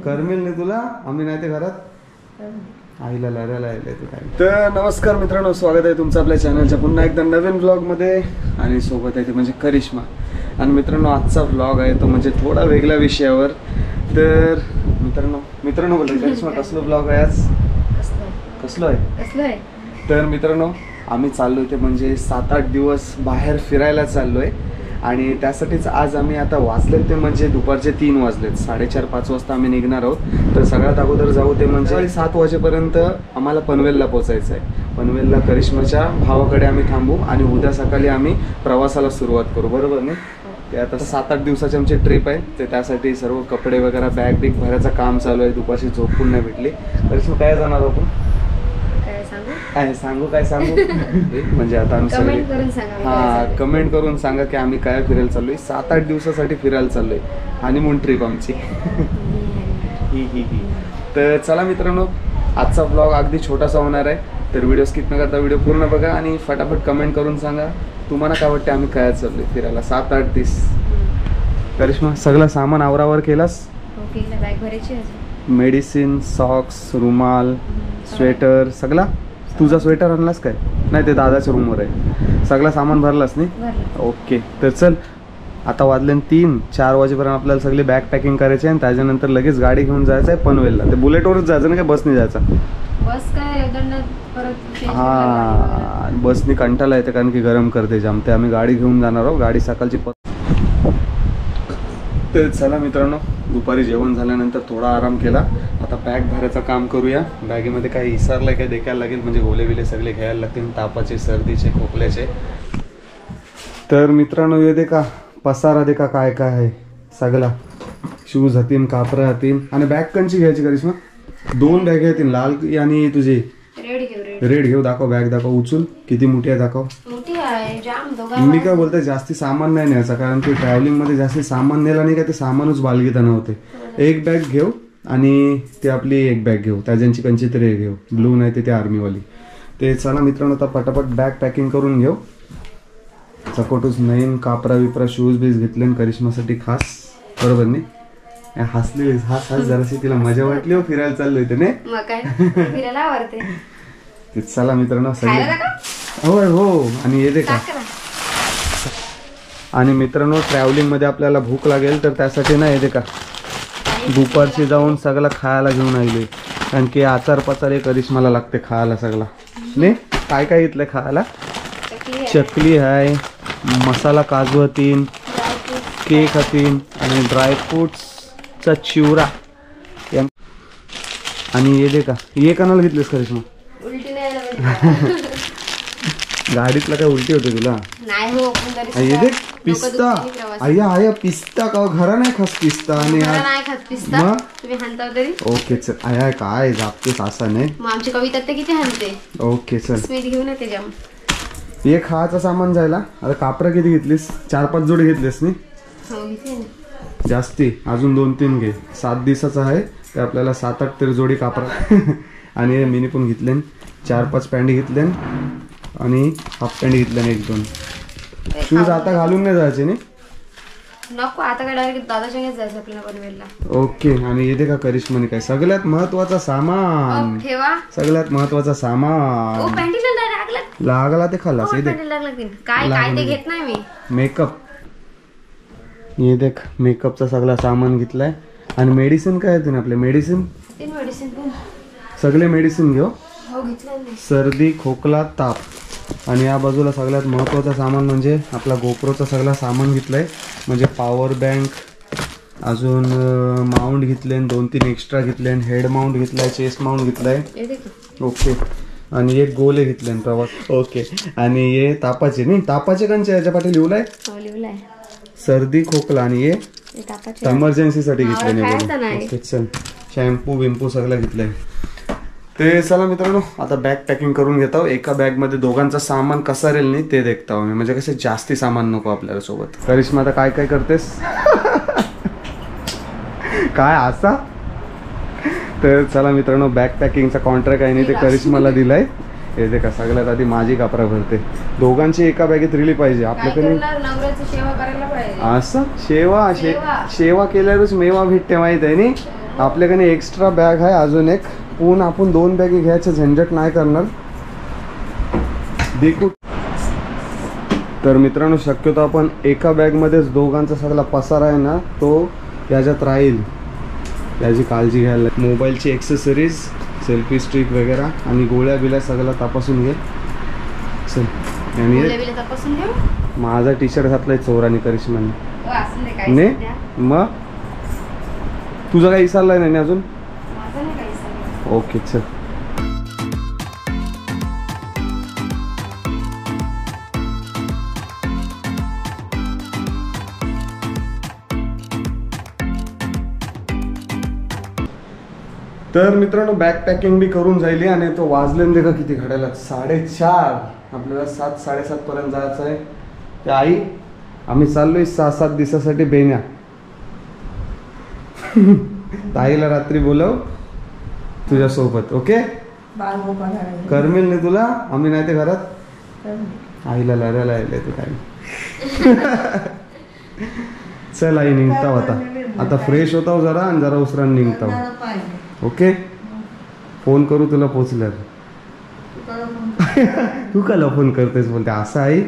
करमेल नाही तुला, आम्ही नाही ते घरात आईला लढायला आले तू काय. तर नमस्कार मित्रांनो, स्वागत आहे तुमचं आपल्या चॅनलच्या पुन्हा एकदा नवीन ब्लॉगमध्ये. आणि सोबत आहे ते म्हणजे करिश्मा. आणि मित्रांनो आजचा ब्लॉग आहे तो म्हणजे थोडा वेगळ्या विषयावर. तर मित्रांनो बोलतो करिश्मा कसलं ब्लॉग आहे आज? कसलं आहे? तर मित्रांनो आम्ही चाललोय ते म्हणजे 7-8 दिवस बाहेर फिरायला चाललोय. आणि त्यासाठीच आज आम्ही आता वाजलेत ते म्हणजे दुपारचे 3 वाजलेत, 4:30-5 वाजता आम्ही निघणार आहोत. तर सगळ्यात अगोदर जाऊ ते म्हणजे 7 वाजेपर्यंत आम्हाला पनवेलला पोचायचं आहे. पनवेलला करिश्माच्या भावाकडे आम्ही थांबू आणि उद्या सकाळी आम्ही प्रवासाला सुरुवात करू, बरोबर नाही? ते आता 7-8 दिवसाची आमची ट्रिप आहे. ते त्यासाठी सर्व कपडे वगैरे बॅग बिग भरायचं काम चालू आहे. दुपारची झोप पण नाही भेटली. करिश्मा काय जाणार आपण? काय सांगू म्हणजे आता आम्ही कमेंट करून सांगा की आम्ही काय फिरायला चाललोय. 7-8 दिवसासाठी फिरायला चाललोय. हनीमून ट्रिप आमची. तर चला मित्रांनो, आजचा ब्लॉग अगदी छोटासा होणार आहे. तर व्हिडिओ स्किप न करता व्हिडिओ पूर्ण बघा आणि फटाफट कमेंट करून सांगा तुम्हाला काय वाटतं आम्ही काय चाललोय फिरायला 7-8 दिवस. करिश्मा सगळं सामान आवरावर केलास? मेडिसिन, सॉक्स, रुमाल, स्वेटर सगळा? तुझा स्वेटर आणलास काय? नाही ते दादाच्या रूमवर आहे. सगळं सामान भरलास नाही? ओके. तर चल आता वाजले 3-4 वाजेपर्यंत आपल्याला सगळी बॅग पॅकिंग करायची आहे आणि त्याच्यानंतर लगेच गाडी घेऊन जायचं आहे पनवेलला. ते बुलेटवरच जायचं ना, काय बसने जायचं? बसने कंटाळा येते कारण की गरम करते जाम. ते आम्ही गाडी घेऊन जाणार आहोत. गाडी सकाळची. तर चला मित्रांनो, दुपारी जेवण झाल्यानंतर थोडा आराम केला. आता बॅग भरायचं काम करूया. बॅगेमध्ये काही विसरलंय काय देखायला लागेल, म्हणजे गोले बिले सगळे घ्यायला लागतील, तापाचे, सर्दीचे, खोकल्याचे. तर मित्रांनो ये दे का पसारा दे का काय काय आहे सगळा. शूज हातीन, कापरं हातीन. आणि बॅग कंची घ्यायची करिश्मा? 2 बॅग येतील, लाल आणि तुझी रेड घेऊ. दाखव बॅग, दाखव उचल किती मोठी आहे, दाखव. मी काय बोलतोय जास्ती सामान नाही न्यायचं, कारण की ट्रॅव्हलिंग मध्ये जास्ती सामान नेला नाही का ते सामानच बालगीताना होते. एक बॅग घेऊ आणि ते आपली एक बॅग घेऊ, त्याच्यांची कंची तरी घेऊ, ब्लू नाही ते आर्मीवाली. ते चला मित्रांनो आता पटापट बॅग पॅकिंग करून घेऊ. चकोटूच नवीन कापरा विपरा शूज बीज घेतले करिश्मासाठी खास, बरोबर नाही? हसली हास जराशी तिला मजा वाटली हो, फिरायला चाललोय ते नाही. ते चला मित्रांनो सगळे हो. आणि येते का? आणि मित्रांनो ट्रॅव्हलिंग मध्ये आपल्याला भूक लागेल तर त्यासाठी ना येते का दुपारची जाऊन सगळं खायला घेऊन आले, कारण की आचार पाचार करिश्माला लागते खायला सगळं नाही. काय काय घेतलंय खायला? चकली आहे, मसाला काजू हतीन, केक हतीन आणि ड्रायफ्रुट्सचा चिवरा. आणि ये दे का ये कानाला घेतलीस करिश्मा? गाडीतला काय उलटी होते तुला? ये दे पिस्ता. आया पिस्ता का घरा नाही खास पिस्ता? आणि ओके चल. आया काय जापतेस असं नाही. आमची कविता किती हाणते. ओके चल घेऊन येते जाम. हे खायचं सामान जायला. आता कापरं किती घेतलीस? 4-5 जोडी घेतलीस नी? जास्ती अजून 2-3 घे. 7 दिवसाचा आहे ते आपल्याला 7-8 तरी जोडी कापरा. आणि मिनी पण घेतले, 4-5 पॅन्ट घेतले आणि हाफ पॅन्ट घेतले 1-2. शूज आता घालून नाही जायचे नाही? नको, आता काय डायरेक्ट दादाच्या घरी जायचं आपल्याला पनवेलला. ओके. आणि येते का करिश्माने काय सगळ्यात महत्वाचा सामान ठेवा. सगळ्यात महत्वाचा सामान लागला ते खाल्लास. काय ते घेत नाही मी. मेकअप. हे देख मेकअपचा सगळा सामान घेतलाय. आणि मेडिसिन काय येते ना आपले? मेडिसिन सगळे मेडिसिन घेऊ. सर्दी, खोकला, ताप. आणि या बाजूला सगळ्यात महत्त्वाचं सामान म्हणजे आपला गोप्रोचा सगळा सामान घेतलाय, म्हणजे पॉवर बँक, अजून माउंट घेतले, 2-3 एक्स्ट्रा घेतले, हेड माउंट घेतलाय, चेस्ट माउंट घेतलाय. ओके. आणि एक गोले घेतले प्रवास. ओके. आणि हे तापाचे नाही, तापाचे कंचे याच्या पाठी लिवलाय सर्दी खोकला. आणि हे एमर्जन्सीसाठी घेतले. ओके चल. शॅम्पू बिम्पू सगळं घेतलंय. ते चला मित्रांनो आता बॅग पॅकिंग करून घेतो. एका बॅग मध्ये दोघांचं सामान कसं राहील नाही ते देखता मी, म्हणजे कसं जास्ती सामान नको आपल्याला सोबत. करिश्मा आता काय काय करतेस? काय असा? तर चला मित्रांनो बॅग पॅकिंगचा कॉन्ट्रॅक्ट आहे नाही ते करिश्माला दिलाय. हे दे का सगळ्यात आधी माझी कापरा भरते. दोघांची एका बॅगेत रिली पाहिजे आपल्याकडे. असं शेवा केल्यावरच मेवा भेटते माहित आहे नी. आपल्याकडे एक्स्ट्रा बॅग आहे अजून एक. पुन्हा आपण 2 बॅगी घ्यायचं झंझट नाही करणार. देखू. तर मित्रांनो शक्यतो आपण एका बॅगमध्येच दोघांचा सगळा पसारा आहे ना तो याच्यात राहील, याची काळजी घ्यायला. मोबाईलची एक्सेसरीज, सेल्फी स्टिक वगैरे आणि गोळ्या बिळ्या सगळं तपासून घे. चल. आणि तपासून घेऊ. माझा टी शर्ट घातलाय चोराने करिश्माने. ने मग तुझा काही विसरलाय नाही अजून. ओके चल. तर मित्रांनो बॅग पॅकिंग बी करून जाईल आणि तो वाजले का किती घड्याला 4:30. आपल्याला 7-7:30 पर्यंत जायचं आहे. त्या आई आम्ही चाललोय 6-7 दिवसासाठी बेण्या. ताईला रात्री बोलव तुझ्यासोबत. ओके करमेल नाही तुला. आम्ही नाही ते घरात आईला लढायला येईल तू काय. चल आई निघता आता फ्रेश होता जरा आणि जरा उसरा निघता. ओके फोन करू तुला पोचल्यावर. तू काला फोन करतेस बोलते असं आहे.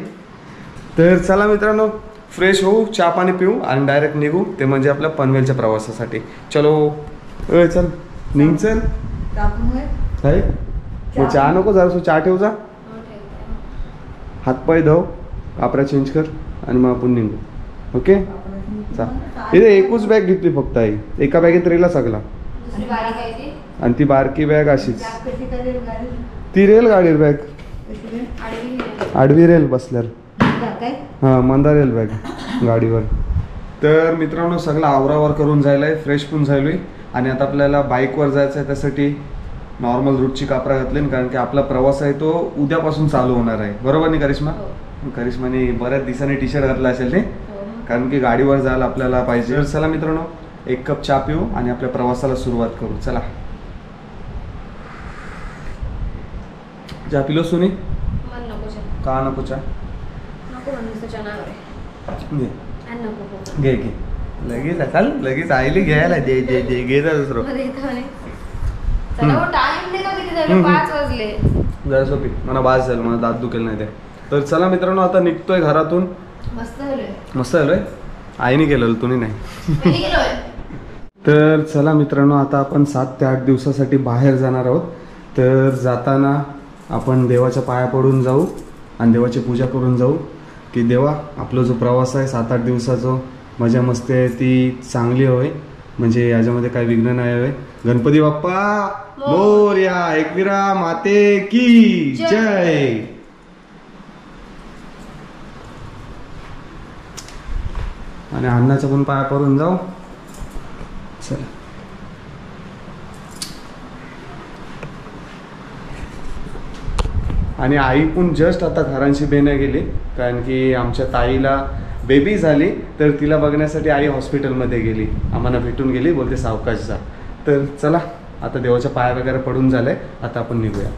तर चला मित्रांनो फ्रेश होऊ, चहा पाणी पिऊ आणि डायरेक्ट निघू. ते म्हणजे आपल्या पनवेलच्या प्रवासासाठी. चलो चल निघ. चल काय मग चहा नको जरा चहा ठेव जा. हातपाय धव, कापरा चेंज कर आणि मग आपण निघू. ओके चा. इथे एकच बॅग घेतली फक्त आई. एका बॅगेत रेला सगळा आणि ती बारकी बॅग अशीच. ती रेल गाडी बॅग आडवी रेल बसल्यावर. हां मंदार रेल बॅग गाडीवर. तर मित्रांनो सगळं आवरावर करून जायला आहे, फ्रेश पण झालोय आणि आता आपल्याला बाईकवर जायचं आहे. त्यासाठी नॉर्मल रूटची कापरा घातली कारण की आपला प्रवास आहे तो उद्यापासून चालू होणार आहे. बरोबर नाही करिश्मा. करिश्माने बऱ्याच दिवसांनी टी शर्ट घातला असेल नाही कारण की गाडीवर जायला आपल्याला पाहिजे. तर चला मित्रांनो 1 कप चहा पिऊ आणि आपल्या प्रवासाला सुरुवात करू. चला चहा पिलो सुनी. का नको चहा. घे घे लगेच चाल लगेच आईली घ्यायला दे दे दे घे दुसरं. जरा सोपी मला बास झालं, मला दात दुखेल नाही ते. तर चला मित्रांनो आता निघतोय घरातून. मस्त झालोय. आईने केलं तुम्ही नाही. तर चला मित्रांनो आता आपण 7 ते 8 दिवसासाठी बाहेर जाणार आहोत. तर जाताना आपण देवाच्या पाया पडून जाऊ आणि देवाची पूजा करून जाऊ की देवा आपला जो प्रवास आहे 7-8 दिवसाचा मजा मस्ती आहे ती चांगली होय, म्हणजे याच्यामध्ये काही विघ्न नाही होय. गणपती बाप्पा मोरया. एकविरा माते की जय. आणि अण्णाचा पण पाया पडून जाऊ. चला आणि आई पण जस्ट आता घरांची बेण्या गेली कारण की आमच्या ताईला बेबी झाली तर तिला बघण्यासाठी आई हॉस्पिटलमध्ये गेली. आम्हाला भेटून गेली, बोलते सावकाश जा. तर चला आता देवाच्या पाया वगैरे पडून झालंय, आता आपण निघूया.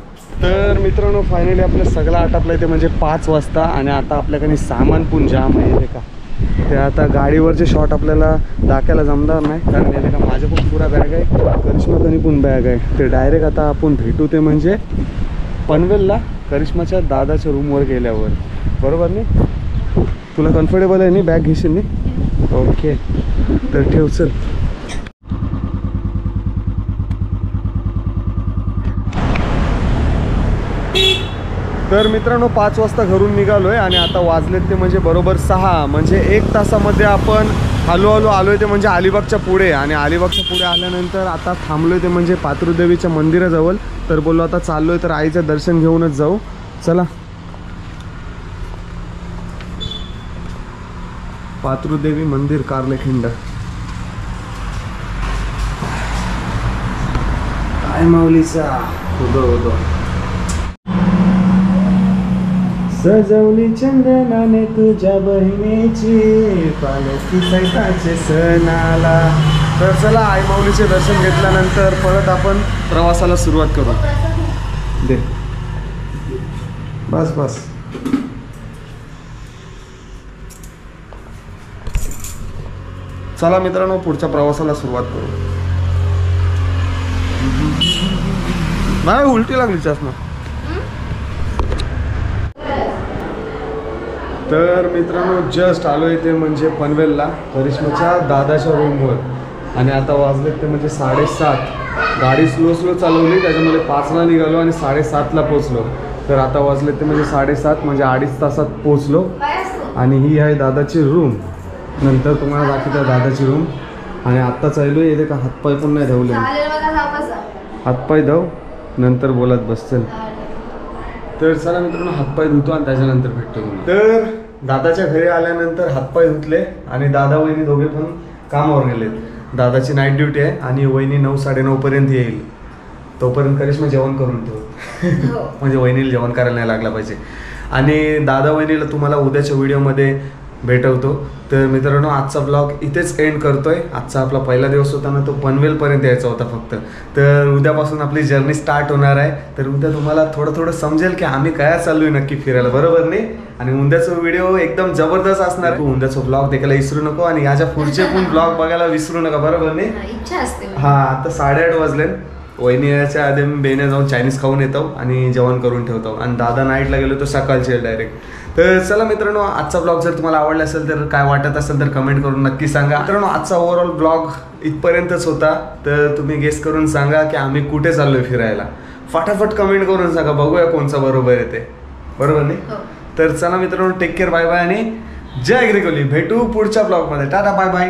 तर मित्रांनो फायनली आपलं सगळं आटपलं ते म्हणजे 5 वाजता आणि आता आपल्याकडे सामान पण जाम आहे का. ते आता गाडीवरचे शॉट आपल्याला दाखवायला जमणार नाही कारण याने का माझ्या पण पुरा बॅग आहे, करिश्माकडे पण बॅग आहे. ते डायरेक्ट आता आपण भेटू ते म्हणजे पनवेलला करिश्माच्या दादाच्या रूमवर गेल्यावर. बरोबर नाही. तुला कम्फर्टेबल आहे नाही बॅग घेशील नाही. ओके तर ठेव चल. तर मित्रांनो 5 वाजता घरून निघालोय आणि आता वाजलेत ते म्हणजे बरोबर 6, म्हणजे 1 तासामध्ये आपण हळूहळू आलोय ते म्हणजे अलिबागच्या पुढे. आणि अलिबागच्या पुढे आल्यानंतर आता थांबलोय ते म्हणजे पातृदेवीच्या मंदिराजवळ. तर बोललो आता चाललोय तर आईचं दर्शन घेऊनच जाऊ. चला पातृदेवी मंदिर कारलेखिंड. काय माऊलीचा होतो सजवली चंदनाने तुझ्या बहिणीची पालखी सैताचे सणाला. तर चला आई माऊलीचे दर्शन घेतल्यानंतर परत आपण प्रवासाला सुरुवात करू. दे बस बस. चला मित्रांनो पुढच्या प्रवासाला सुरुवात करू. नाही उलटी लागली चष्मा. तर मित्रांनो जस्ट आलो इथे म्हणजे पनवेलला करिश्माच्या दादाच्या रूमवर आणि आता वाजले ते म्हणजे 7:30. गाडी स्लो चालवली त्याच्यामध्ये 5ला निघालो आणि 7:30ला पोचलो. तर आता वाजले ते म्हणजे 7:30 म्हणजे 2.5 तासात पोचलो. आणि ही आहे दादाची रूम. नंतर तुम्हाला दाखवतो दादाची रूम. आणि आत्ता चाललो येते का हातपाय पण नाही धवले. हातपाय धव नंतर बोलत बसतील. तर चला मित्रांनो हातपाय धुतो आणि त्याच्यानंतर भेटतो तुम्हाला. तर दादाच्या घरी आल्यानंतर हातपाय धुतले आणि दादा वहिनी दोघे पण कामावर गेलेत. दादाची नाईट ड्युटी आहे आणि वहिनी 9-9:30 पर्यंत येईल. तोपर्यंत करिश्मा जेवण करून ठेव म्हणजे वहिनीला जेवण करायला नाही लागला पाहिजे. आणि दादा वहिनीला तुम्हाला उद्याच्या व्हिडिओमध्ये भेटवतो. तर मित्रांनो आजचा ब्लॉग इथेच एंड करतोय. आजचा आपला पहिला दिवस होता ना तो पनवेलपर्यंत यायचा होता फक्त. तर उद्यापासून आपली जर्नी स्टार्ट होणार आहे. तर उद्या तुम्हाला थोडं समजेल की आम्ही काय चाललोय नक्की फिरायला, बरोबर नाही. आणि उद्याचा व्हिडिओ एकदम जबरदस्त असणार. उद्याचा ब्लॉग देखील विसरू नको आणि याच्या पुढचे पण ब्लॉग बघायला विसरू नका, बरोबर नाही. इच्छा असते. हा आता 8:30 वाजले. वहिनी याच्या आधी मी बेने जाऊन चायनीज खाऊन येतो आणि जेवण करून ठेवतो. आणि दादा नाईटला गेलो तो सकाळचे डायरेक्ट. तर चला मित्रांनो आजचा ब्लॉग जर तुम्हाला आवडला असेल तर काय वाटत असेल तर कमेंट करून नक्की सांगा. मित्रांनो आजचा ओव्हरऑल ब्लॉग इथपर्यंतच होता. तर तुम्ही गेस करून सांगा की आम्ही कुठे चाललोय फिरायला. फटाफट कमेंट करून सांगा, बघूया कोणचा बरोबर येते, बरोबर नाही. तर चला मित्रांनो टेक केअर, बाय बाय आणि जय ॲग्रिकल्चर. भेटू पुढच्या ब्लॉगमध्ये. Tata bye bye.